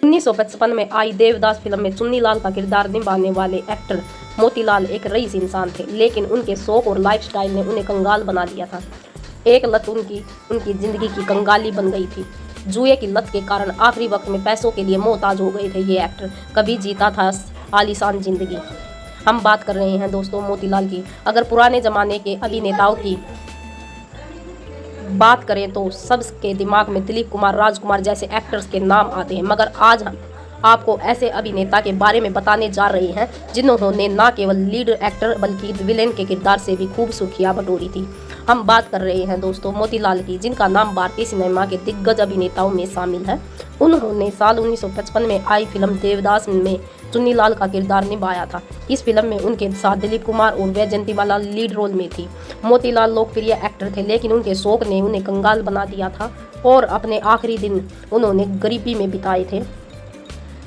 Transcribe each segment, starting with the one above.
1955 में आई देवदास फिल्म में चुन्नीलाल का किरदार निभाने वाले एक्टर मोतीलाल एक रईस इंसान थे, लेकिन उनके शौक और लाइफस्टाइल ने उन्हें कंगाल बना दिया था। एक लत उनकी जिंदगी की कंगाली बन गई थी। जुए की लत के कारण आखिरी वक्त में पैसों के लिए मोहताज हो गए थे ये एक्टर। कभी जीता था आलीशान जिंदगी। हम बात कर रहे हैं दोस्तों मोतीलाल की। अगर पुराने जमाने के अभिनेताओं की बात करें तो सबके दिमाग में दिलीप कुमार, राजकुमार जैसे एक्टर्स के नाम आते हैं, मगर आज हम आपको ऐसे अभिनेता के बारे में बताने जा रहे हैं जिन्होंने न केवल लीड एक्टर बल्कि विलेन के किरदार से भी खूब सुर्खियां बटोरी थी। हम बात कर रहे हैं दोस्तों मोतीलाल की, जिनका नाम भारतीय सिनेमा के दिग्गज अभिनेताओं में शामिल है। उन्होंने साल 1955 में आई फिल्म देवदास में चुन्नीलाल का किरदार निभाया था। इस फिल्म में उनके साथ दिलीप कुमार और वैजयंतीमाला लीड रोल में थी। मोतीलाल लोकप्रिय एक्टर थे, लेकिन उनके शौक ने उन्हें कंगाल बना दिया था और अपने आखिरी दिन उन्होंने गरीबी में बिताए थे।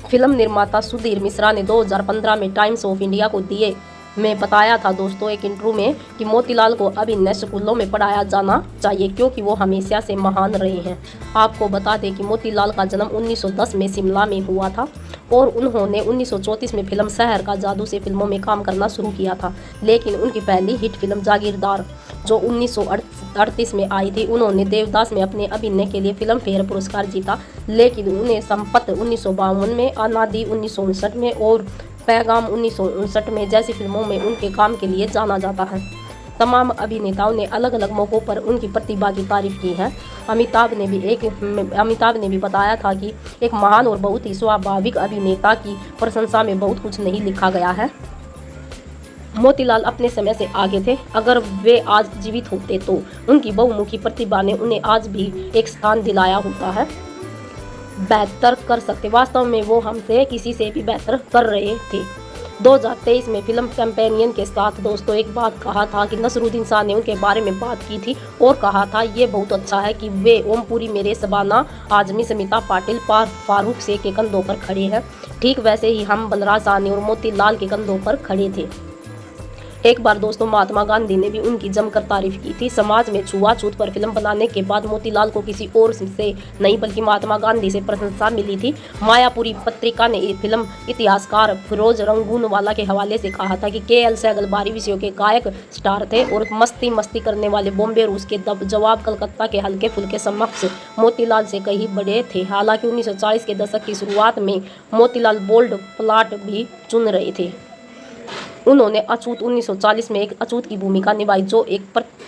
फिल्म निर्माता सुधीर मिश्रा ने 2015 में टाइम्स ऑफ इंडिया को दिए में बताया था दोस्तों एक इंटरव्यू में कि मोतीलाल को अभिनय स्कूलों में पढ़ाया जाना चाहिए क्योंकि वो हमेशा से महान रहे हैं। आपको बता दें कि मोतीलाल का जन्म 1910 में शिमला में हुआ था और उन्होंने 1934 में फिल्म शहर का जादू से फिल्मों में काम करना शुरू किया था, लेकिन उनकी पहली हिट फिल्म जागीरदार जो 1938 में आई थी। उन्होंने देवदास में अपने अभिनय के लिए फिल्म फेयर पुरस्कार जीता, लेकिन उन्हें संपत 1952 में, अनादि 1959 में और पैगाम 1959 में जैसी फिल्मों में उनके काम के लिए जाना जाता है। तमाम अभिनेताओं ने अलग अलग मौक़ों पर उनकी प्रतिभा की तारीफ की है। अमिताभ ने भी बताया था कि एक महान और बहुत ही स्वाभाविक अभिनेता की प्रशंसा में बहुत कुछ नहीं लिखा गया है। मोतीलाल अपने समय से आगे थे। अगर वे आज जीवित होते तो उनकी बहुमुखी प्रतिभा ने उन्हें आज भी एक स्थान दिलाया होता है। बेहतर कर सकते, वास्तव में वो हमसे किसी से भी बेहतर कर रहे थे। 2023 में फिल्म कंपेनियन के साथ दोस्तों एक बात कहा था कि नसरुद्दीन शाह ने उनके बारे में बात की थी और कहा था ये बहुत अच्छा है कि वे ओमपुरी, मेरे शबाना आजमी, स्मिता पाटिल, फारूक शेख के कंधों पर खड़े हैं। ठीक वैसे ही हम बलराज साहनी और मोतीलाल के कंधों पर खड़े थे। एक बार दोस्तों महात्मा गांधी ने भी उनकी जमकर तारीफ की थी। समाज में छुआछूत पर फिल्म बनाने के बाद मोतीलाल को किसी और से नहीं बल्कि महात्मा गांधी से प्रशंसा मिली थी। मायापुरी पत्रिका ने फिल्म इतिहासकार फिरोज रंगूनवाला के हवाले से कहा था कि KL सहगल बारी विषयों के गायक स्टार थे और मस्ती करने वाले बॉम्बे रूस के जवाब कलकत्ता के हल्के फुल्के समक्ष मोतीलाल से कहीं बड़े थे। हालांकि 1940 के दशक की शुरुआत में मोतीलाल बोल्ड प्लॉट भी चुन रहे थे। उन्होंने अछूत 1940 में एक अछूत की भूमिका निभाई जो एक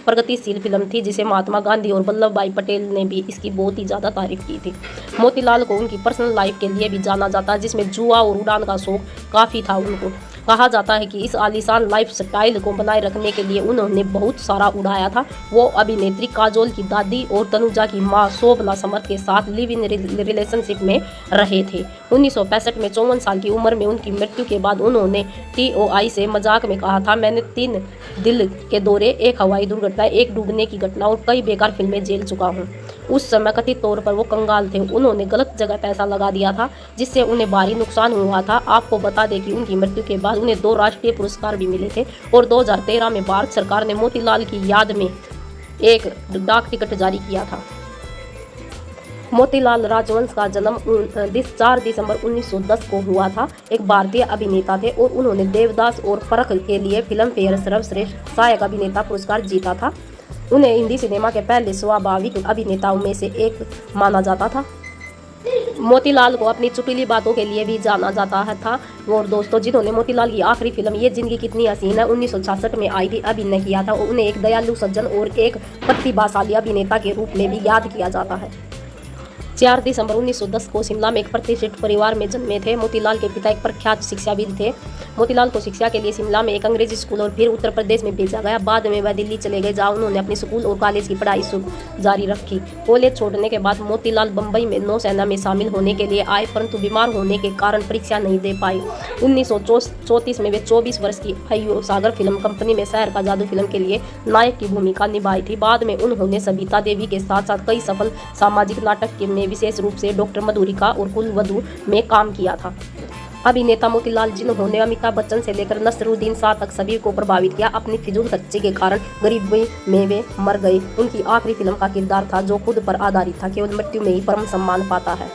प्रगतिशील फिल्म थी, जिसे महात्मा गांधी और वल्लभ भाई पटेल ने भी इसकी बहुत ही ज़्यादा तारीफ की थी। मोतीलाल को उनकी पर्सनल लाइफ के लिए भी जाना जाता है, जिसमें जुआ और उड़ान का शौक काफ़ी था उनको। कहा जाता है कि इस आलीशान लाइफ स्टाइल को बनाए रखने के लिए उन्होंने बहुत सारा उड़ाया था। वो अभिनेत्री काजोल की दादी और तनुजा की मां शोभना समर्थ के साथ लिव इन रिलेशनशिप में रहे थे। 1965 में 54 साल की उम्र में उनकी मृत्यु के बाद उन्होंने TOI से मजाक में कहा था, मैंने 3 दिल के दौरे, 1 हवाई दुर्घटना, 1 डूबने की घटना और कई बेकार फिल्में झेल चुका हूँ। उस समय कथित तौर पर वो कंगाल थे। उन्होंने गलत जगह पैसा लगा दिया था जिससे उन्हें भारी नुकसान हुआ था। आपको बता दें कि उनकी मृत्यु के बाद उन्हें 2 राष्ट्रीय पुरस्कार भी मिले थे और 2013 में भारत सरकार ने मोतीलाल की याद में एक डाक टिकट जारी किया था। मोतीलाल राजवंश का जन्म 4 दिसंबर 1910 को हुआ था। एक भारतीय अभिनेता थे और उन्होंने देवदास और परख के लिए फिल्म फेयर सर्वश्रेष्ठ सहायक अभिनेता पुरस्कार जीता था। उन्हें हिंदी सिनेमा के पहले स्वाभाविक अभिनेताओं में से एक माना जाता था। मोतीलाल को अपनी चुटीली बातों के लिए भी जाना जाता था। और दोस्तों जिन्होंने मोतीलाल की आखिरी फिल्म ये जिंदगी कितनी हसीन है 1966 में आई थी अभिनय किया था, उन्हें एक दयालु सज्जन और एक प्रतिभाशाली अभिनेता के रूप में भी याद किया जाता है। 4 दिसंबर 1910 को शिमला में एक प्रतिष्ठित परिवार में जन्मे थे। मोतीलाल के पिता एक प्रख्यात शिक्षाविद थे। मोतीलाल को शिक्षा के लिए शिमला में एक अंग्रेजी स्कूल और फिर उत्तर प्रदेश में भेजा गया। बाद में वह दिल्ली चले गए, जहां उन्होंने अपनी स्कूल और कॉलेज की पढ़ाई जारी रखी। कॉलेज छोड़ने के बाद मोतीलाल बम्बई में नौसेना में शामिल होने के लिए आए, परंतु बीमार होने के कारण परीक्षा नहीं दे पाए। 1934 में वे 24 वर्ष की आयु सागर फिल्म कंपनी में शहर का जादू फिल्म के लिए नायक की भूमिका निभाई थी। बाद में उन्होंने सविता देवी के साथ साथ कई सफल सामाजिक नाटक में विशेष रूप से डॉक्टर मधुरिका और कुलवधू में काम किया था। अभिनेता मोतीलाल जिन्होंने अमिताभ बच्चन से लेकर नसरुद्दीन शाह तक सभी को प्रभावित किया, अपनी फिजूल खर्ची के कारण गरीबी में वे मर गए। उनकी आखिरी फिल्म का किरदार था जो खुद पर आधारित था, केवल मृत्यु में ही परम सम्मान पाता है।